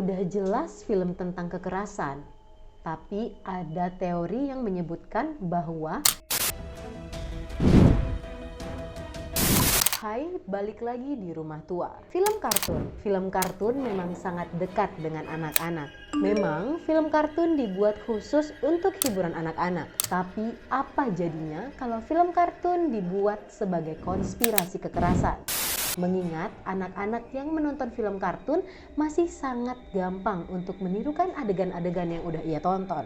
Udah jelas film tentang kekerasan, tapi ada teori yang menyebutkan bahwa Hai, balik lagi di Rumah Tua. Film kartun memang sangat dekat dengan anak-anak. Memang film kartun dibuat khusus untuk hiburan anak-anak. Tapi apa jadinya kalau film kartun dibuat sebagai konspirasi kekerasan? Mengingat anak-anak yang menonton film kartun masih sangat gampang untuk menirukan adegan-adegan yang udah ia tonton.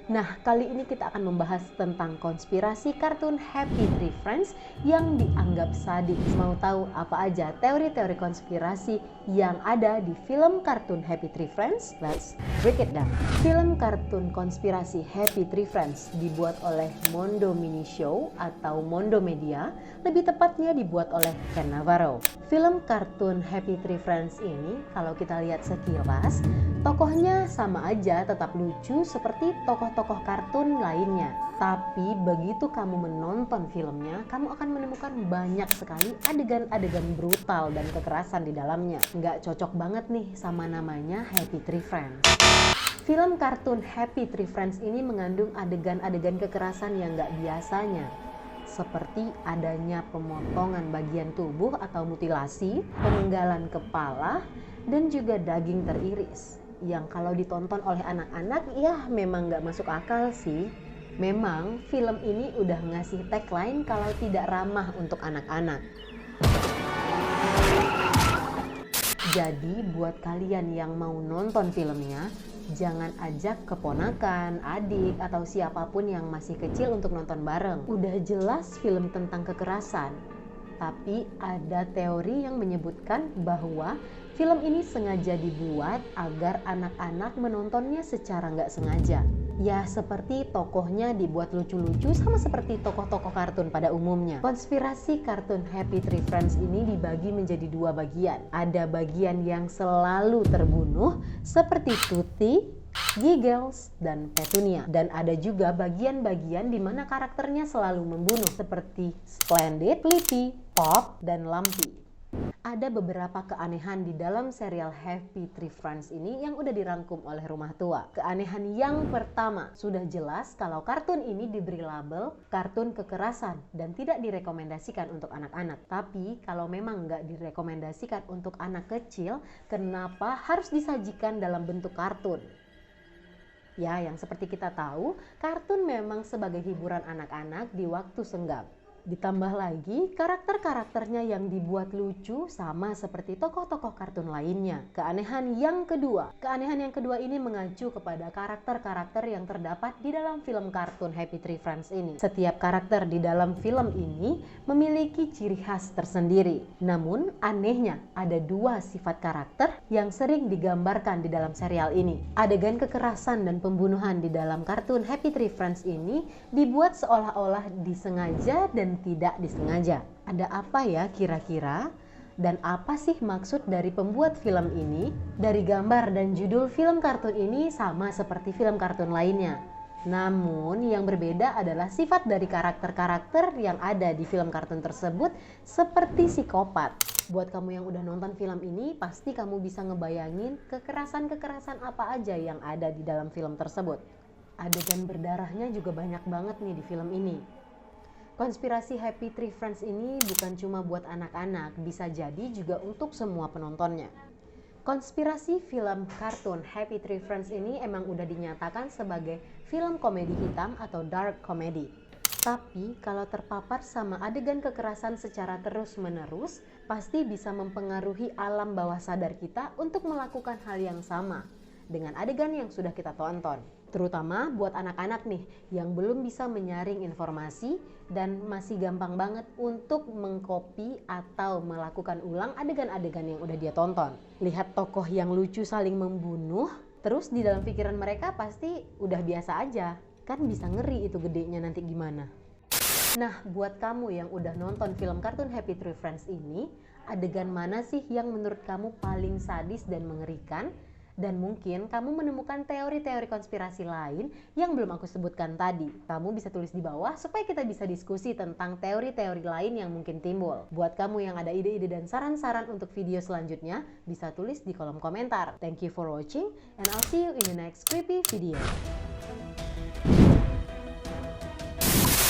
Nah, kali ini kita akan membahas tentang konspirasi kartun Happy Tree Friends yang dianggap sadis. Mau tahu apa aja teori-teori konspirasi yang ada di film kartun Happy Tree Friends? Let's break it down. Film kartun konspirasi Happy Tree Friends dibuat oleh Mondo Mini Show atau Mondo Media, lebih tepatnya dibuat oleh Ken Navarro. Film kartun Happy Tree Friends ini kalau kita lihat sekilas, tokohnya sama aja tetap lucu seperti tokoh-tokoh kartun lainnya. Tapi begitu kamu menonton filmnya, kamu akan menemukan banyak sekali adegan-adegan brutal dan kekerasan di dalamnya. Nggak cocok banget nih sama namanya Happy Tree Friends. Film kartun Happy Tree Friends ini mengandung adegan-adegan kekerasan yang nggak biasanya. Seperti adanya pemotongan bagian tubuh atau mutilasi, penggalan kepala, dan juga daging teriris. Yang kalau ditonton oleh anak-anak ya memang nggak masuk akal sih. Memang film ini udah ngasih tagline kalau tidak ramah untuk anak-anak. Jadi buat kalian yang mau nonton filmnya, jangan ajak keponakan, adik, atau siapapun yang masih kecil untuk nonton bareng. Udah jelas film tentang kekerasan, tapi ada teori yang menyebutkan bahwa film ini sengaja dibuat agar anak-anak menontonnya secara nggak sengaja. Ya seperti tokohnya dibuat lucu-lucu sama seperti tokoh-tokoh kartun pada umumnya. Konspirasi kartun Happy Tree Friends ini dibagi menjadi dua bagian. Ada bagian yang selalu terbunuh seperti Tutti, Giggles, dan Petunia. Dan ada juga bagian-bagian di mana karakternya selalu membunuh seperti Splendid, Flippy, Pop, dan Lumpy. Ada beberapa keanehan di dalam serial Happy Tree Friends ini yang udah dirangkum oleh Rumah Tua. Keanehan yang pertama, sudah jelas kalau kartun ini diberi label kartun kekerasan dan tidak direkomendasikan untuk anak-anak. Tapi kalau memang nggak direkomendasikan untuk anak kecil, kenapa harus disajikan dalam bentuk kartun? Ya, yang seperti kita tahu, kartun memang sebagai hiburan anak-anak di waktu senggang. Ditambah lagi, karakter-karakternya yang dibuat lucu sama seperti tokoh-tokoh kartun lainnya. Keanehan yang kedua ini mengacu kepada karakter-karakter yang terdapat di dalam film kartun Happy Tree Friends ini. Setiap karakter di dalam film ini memiliki ciri khas tersendiri. Namun, anehnya ada dua sifat karakter yang sering digambarkan di dalam serial ini. Adegan kekerasan dan pembunuhan di dalam kartun Happy Tree Friends ini dibuat seolah-olah disengaja dan tidak disengaja. Ada apa ya kira-kira? Dan apa sih maksud dari pembuat film ini? Dari gambar dan judul film kartun ini sama seperti film kartun lainnya. Namun yang berbeda adalah sifat dari karakter-karakter yang ada di film kartun tersebut seperti psikopat. Buat kamu yang udah nonton film ini, pasti kamu bisa ngebayangin kekerasan-kekerasan apa aja yang ada di dalam film tersebut. Adegan berdarahnya juga banyak banget nih di film ini. Konspirasi Happy Tree Friends ini bukan cuma buat anak-anak, bisa jadi juga untuk semua penontonnya. Konspirasi film kartun Happy Tree Friends ini emang udah dinyatakan sebagai film komedi hitam atau dark comedy. Tapi kalau terpapar sama adegan kekerasan secara terus-menerus, pasti bisa mempengaruhi alam bawah sadar kita untuk melakukan hal yang sama dengan adegan yang sudah kita tonton. Terutama buat anak-anak nih yang belum bisa menyaring informasi dan masih gampang banget untuk mengcopy atau melakukan ulang adegan-adegan yang udah dia tonton. Lihat tokoh yang lucu saling membunuh, terus di dalam pikiran mereka pasti udah biasa aja. Kan bisa ngeri itu gedenya nanti gimana. Nah, buat kamu yang udah nonton film kartun Happy Tree Friends ini, adegan mana sih yang menurut kamu paling sadis dan mengerikan? Dan mungkin kamu menemukan teori-teori konspirasi lain yang belum aku sebutkan tadi. Kamu bisa tulis di bawah supaya kita bisa diskusi tentang teori-teori lain yang mungkin timbul. Buat kamu yang ada ide-ide dan saran-saran untuk video selanjutnya, bisa tulis di kolom komentar. Thank you for watching and I'll see you in the next creepy video.